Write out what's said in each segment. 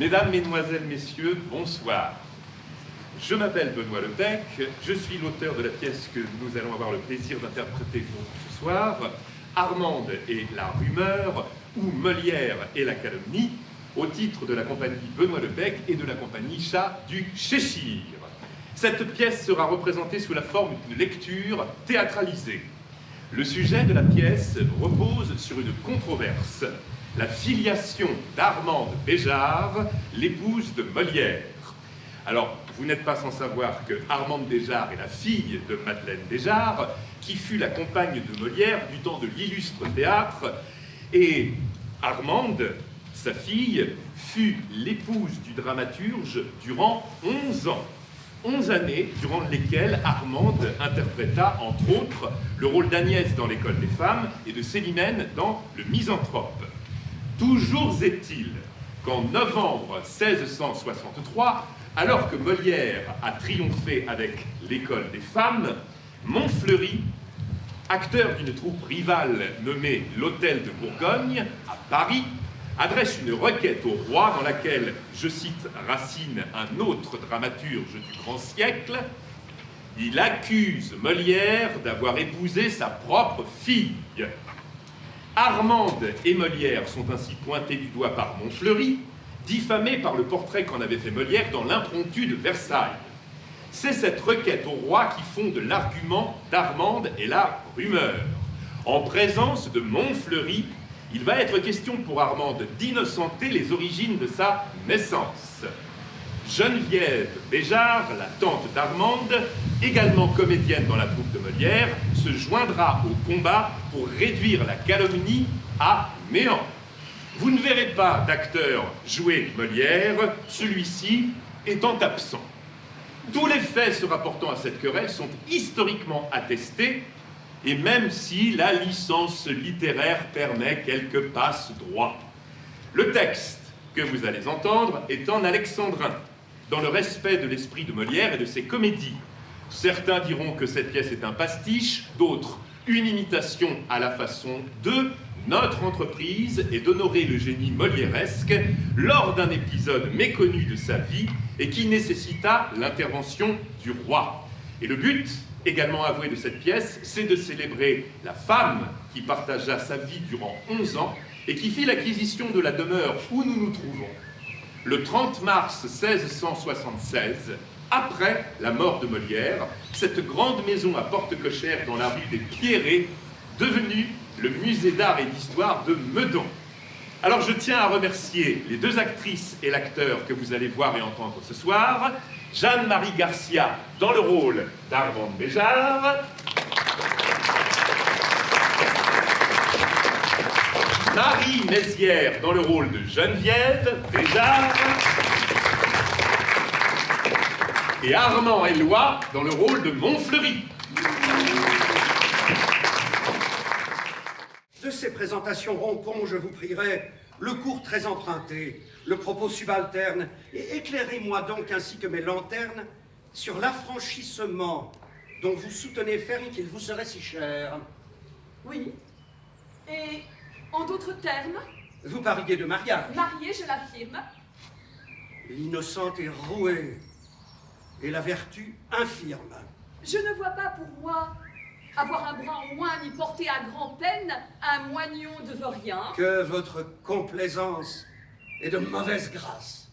Mesdames, Mesdemoiselles, Messieurs, bonsoir. Je m'appelle Benoît Lepec, je suis l'auteur de la pièce que nous allons avoir le plaisir d'interpréter pour vous ce soir, Armande et la rumeur, ou Molière et la calomnie, au titre de la compagnie Benoît Lepec et de la compagnie Chat du Cheshire. Cette pièce sera représentée sous la forme d'une lecture théâtralisée. Le sujet de la pièce repose sur une controverse, la filiation d'Armande Béjart, l'épouse de Molière. Alors, vous n'êtes pas sans savoir que Armande Béjart est la fille de Madeleine Béjart, qui fut la compagne de Molière du temps de l'illustre théâtre, et Armande, sa fille, fut l'épouse du dramaturge durant 11 ans. 11 années durant lesquelles Armande interpréta, entre autres, le rôle d'Agnès dans l'École des femmes et de Célimène dans Le Misanthrope. Toujours est-il qu'en novembre 1663, alors que Molière a triomphé avec l'École des femmes, Montfleury, acteur d'une troupe rivale nommée l'Hôtel de Bourgogne, à Paris, adresse une requête au roi dans laquelle, je cite Racine, un autre dramaturge du grand siècle, il accuse Molière d'avoir épousé sa propre fille. Armande et Molière sont ainsi pointés du doigt par Montfleury, diffamés par le portrait qu'en avait fait Molière dans l'impromptu de Versailles. C'est cette requête au roi qui fonde l'argument d'Armande et la rumeur. En présence de Montfleury, il va être question pour Armande d'innocenter les origines de sa naissance. Geneviève Béjart, la tante d'Armande, également comédienne dans la troupe de Molière, se joindra au combat pour réduire la calomnie à néant. Vous ne verrez pas d'acteur jouer Molière, celui-ci étant absent. Tous les faits se rapportant à cette querelle sont historiquement attestés, et même si la licence littéraire permet quelques passe-droits. Le texte que vous allez entendre est en alexandrin, dans le respect de l'esprit de Molière et de ses comédies. Certains diront que cette pièce est un pastiche, d'autres une imitation à la façon de. Notre entreprise est d'honorer le génie molièresque lors d'un épisode méconnu de sa vie et qui nécessita l'intervention du roi. Et le but, également avoué de cette pièce, c'est de célébrer la femme qui partagea sa vie durant 11 ans et qui fit l'acquisition de la demeure où nous nous trouvons le 30 mars 1676, après la mort de Molière, cette grande maison à porte cochère dans la rue des Pierrets, devenue le musée d'art et d'histoire de Meudon. Alors je tiens à remercier les deux actrices et l'acteur que vous allez voir et entendre ce soir, Jeanne-Marie Garcia dans le rôle d'Armande Béjart, Marie Mézières dans le rôle de Geneviève Béjart et Armand Eloi dans le rôle de Montfleury. De ces présentations rompons, je vous prierai, le cours très emprunté, le propos subalterne, et éclairez-moi donc, ainsi que mes lanternes, sur l'affranchissement dont vous soutenez ferme qu'il vous serait si cher. Oui. Et en d'autres termes? Vous parliez de mariage. Mariée, je l'affirme. L'innocente est rouée, et la vertu infirme. Je ne vois pas pour moi avoir un bras en moins ni porter à grand-peine un moignon de vaurien. Que votre complaisance est de mauvaise grâce.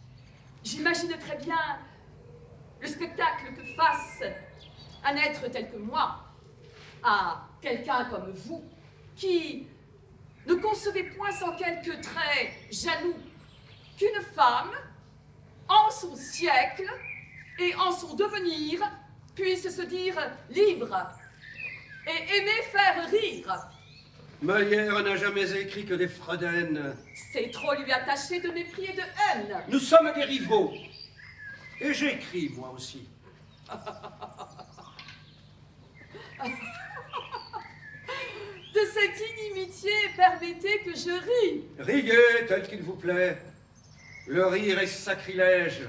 J'imagine très bien le spectacle que fasse un être tel que moi à quelqu'un comme vous, qui ne concevez point sans quelques traits jaloux qu'une femme, en son siècle et en son devenir, puisse se dire libre et aimer faire rire. Molière n'a jamais écrit que des fredaines. C'est trop lui attacher de mépris et de haine. Nous sommes des rivaux. Et j'écris, moi aussi. De cette inimitié, permettez que je rie. Riez tel qu'il vous plaît. Le rire est sacrilège.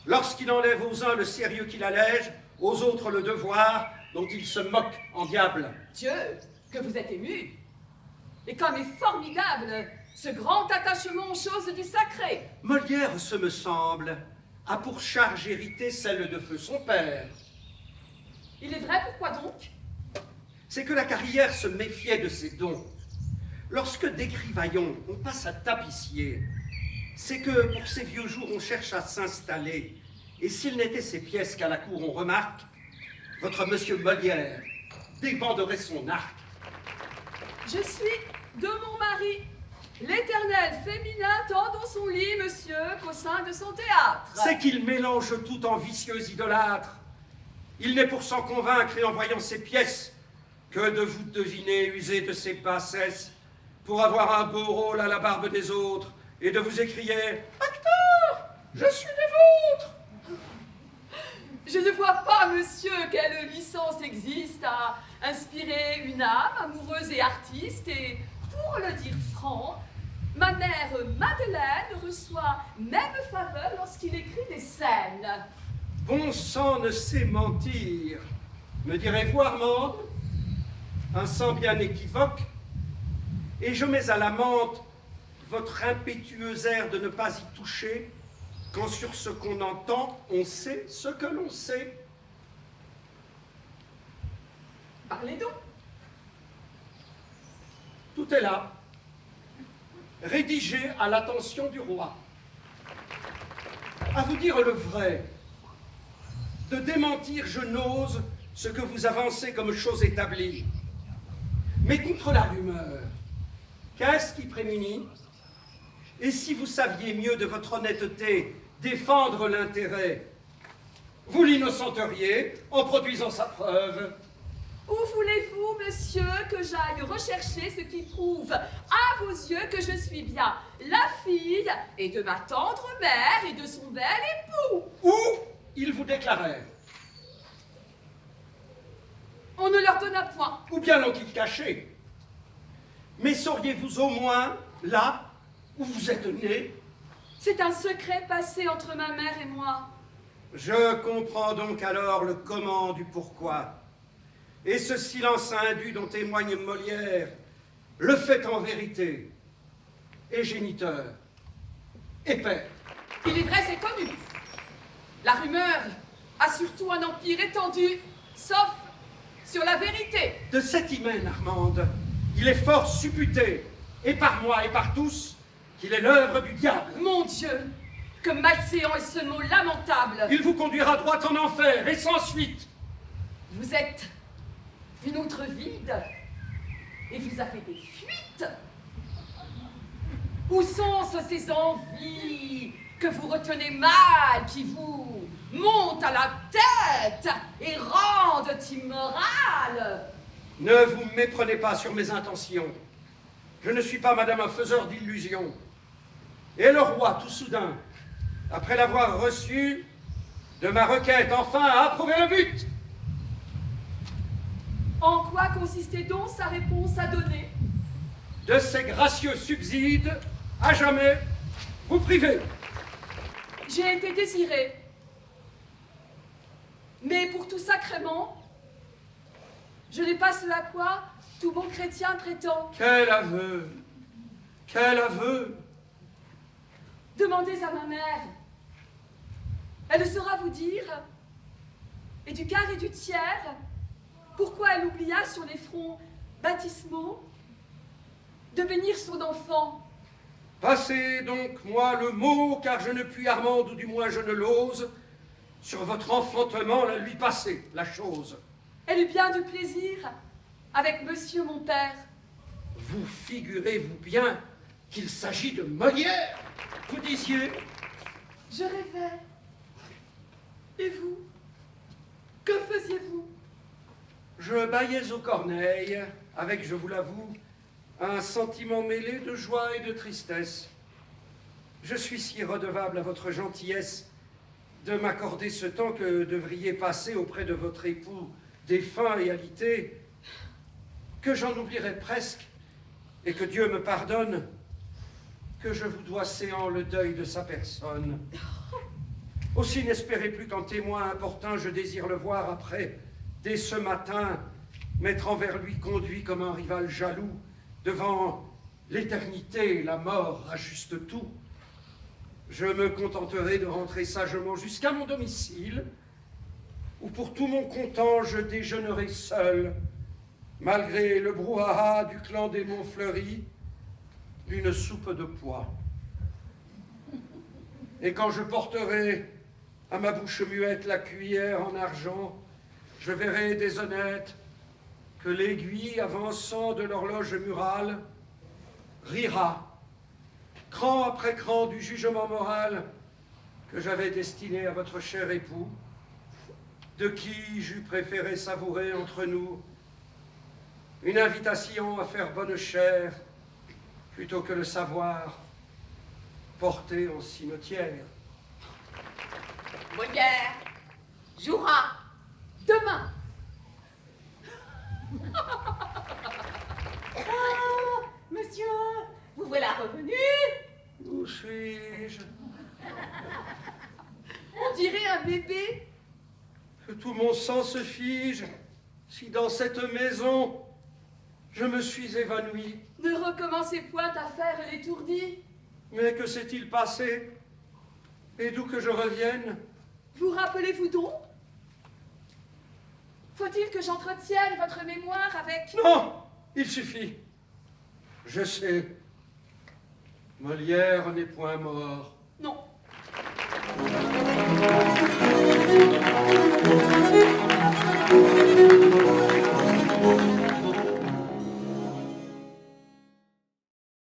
Lorsqu'il enlève aux uns le sérieux qu'il allège, aux autres le devoir dont ils se moquent en diable. Dieu, que vous êtes ému. Et comme est formidable ce grand attachement aux choses du sacré? Molière, ce me semble, a pour charge héritée celle de feu son père. Il est vrai, pourquoi donc? C'est que la carrière se méfiait de ses dons. Lorsque d'écrivaillon on passe à tapissier, c'est que pour ces vieux jours on cherche à s'installer. Et s'il n'était ces pièces qu'à la cour on remarque, votre monsieur Molière débanderait son arc. Je suis de mon mari, l'éternel féminin tant dans son lit, monsieur, qu'au sein de son théâtre. C'est qu'il mélange tout en vicieux idolâtre. Il n'est pour s'en convaincre et en voyant ces pièces que de vous deviner user de ses bassesses pour avoir un beau rôle à la barbe des autres et de vous écrier « Acteur, je suis des vôtres !» Je ne vois pas, monsieur, quelle licence existe à inspirer une âme amoureuse et artiste, et pour le dire franc, ma mère Madeleine reçoit même faveur lorsqu'il écrit des scènes. Bon sang ne sait mentir, me direz-vous, Armande? Un sang bien équivoque, et je mets à l'amende votre impétueux air de ne pas y toucher, quand sur ce qu'on entend, on sait ce que l'on sait. Parlez donc. Tout est là, rédigé à l'attention du roi. À vous dire le vrai, de démentir je n'ose ce que vous avancez comme chose établie. Mais contre la rumeur, qu'est-ce qui prémunit? Et si vous saviez mieux de votre honnêteté défendre l'intérêt, vous l'innocenteriez en produisant sa preuve. Où voulez-vous, monsieur, que j'aille rechercher ce qui prouve à vos yeux que je suis bien la fille et de ma tendre mère et de son bel époux? Où il vous déclarait? On ne leur donna point. Ou bien l'ont-ils caché? Mais sauriez-vous au moins, là où vous êtes né? C'est un secret passé entre ma mère et moi. Je comprends donc alors le comment du pourquoi. Et ce silence indu dont témoigne Molière le fait en vérité. Et géniteur, et père. Il est vrai, c'est connu. La rumeur a surtout un empire étendu, sauf sur la vérité. De cet hymen, Armande, il est fort supputé, et par moi et par tous, qu'il est l'œuvre du diable. Mon Dieu, que malséant est ce mot lamentable. Il vous conduira droit en enfer, et sans suite. Vous êtes une outre vide, et vous avez des fuites. Où sont ces envies que vous retenez mal, qui vous montent à la tête et rendent immorale? Ne vous méprenez pas sur mes intentions. Je ne suis pas, madame, un faiseur d'illusions. Et le roi, tout soudain, après l'avoir reçu, de ma requête, enfin, a approuvé le but. En quoi consistait donc sa réponse à donner? De ces gracieux subsides, à jamais, vous priver. J'ai été désirée. Mais pour tout sacrement, je n'ai pas ce à quoi tout bon chrétien prétend. Quel aveu! Quel aveu! Demandez à ma mère. Elle saura vous dire, et du quart et du tiers, pourquoi elle oublia sur les fronts baptismaux de bénir son enfant. Passez donc, moi, le mot, car je ne puis, Armande, ou du moins je ne l'ose, sur votre enfantement la lui passer, la chose. Elle eut bien du plaisir avec monsieur mon père. Vous figurez-vous bien qu'il s'agit de Molière? Vous disiez? Je rêvais. Et vous? Que faisiez-vous? Je bâillais aux corneilles, avec, je vous l'avoue, un sentiment mêlé de joie et de tristesse. Je suis si redevable à votre gentillesse de m'accorder ce temps que devriez passer auprès de votre époux défunt et alité, que j'en oublierai presque, et que Dieu me pardonne, que je vous dois séant le deuil de sa personne. Aussi n'espérez plus qu'en témoin importun je désire le voir après, dès ce matin, m'être envers lui conduit comme un rival jaloux, devant l'éternité et la mort ajustent tout. Je me contenterai de rentrer sagement jusqu'à mon domicile, où pour tout mon content je déjeunerai seul, malgré le brouhaha du clan des Montfleury, d'une soupe de pois. Et quand je porterai à ma bouche muette la cuillère en argent, je verrai déshonnête que l'aiguille avançant de l'horloge murale rira, cran après cran, du jugement moral que j'avais destiné à votre cher époux, de qui j'eus préféré savourer entre nous une invitation à faire bonne chère plutôt que le savoir porté en cimetière. Molière jouera demain. Ah, monsieur, vous voilà revenu. Où suis-je? On dirait un bébé. Que tout mon sang se fige si dans cette maison je me suis évanoui. Ne recommencez point à faire l'étourdi. Mais que s'est-il passé? Et d'où que je revienne? Vous rappelez-vous donc? Faut-il que j'entretienne votre mémoire avec... Non, il suffit. Je sais. Molière n'est point mort.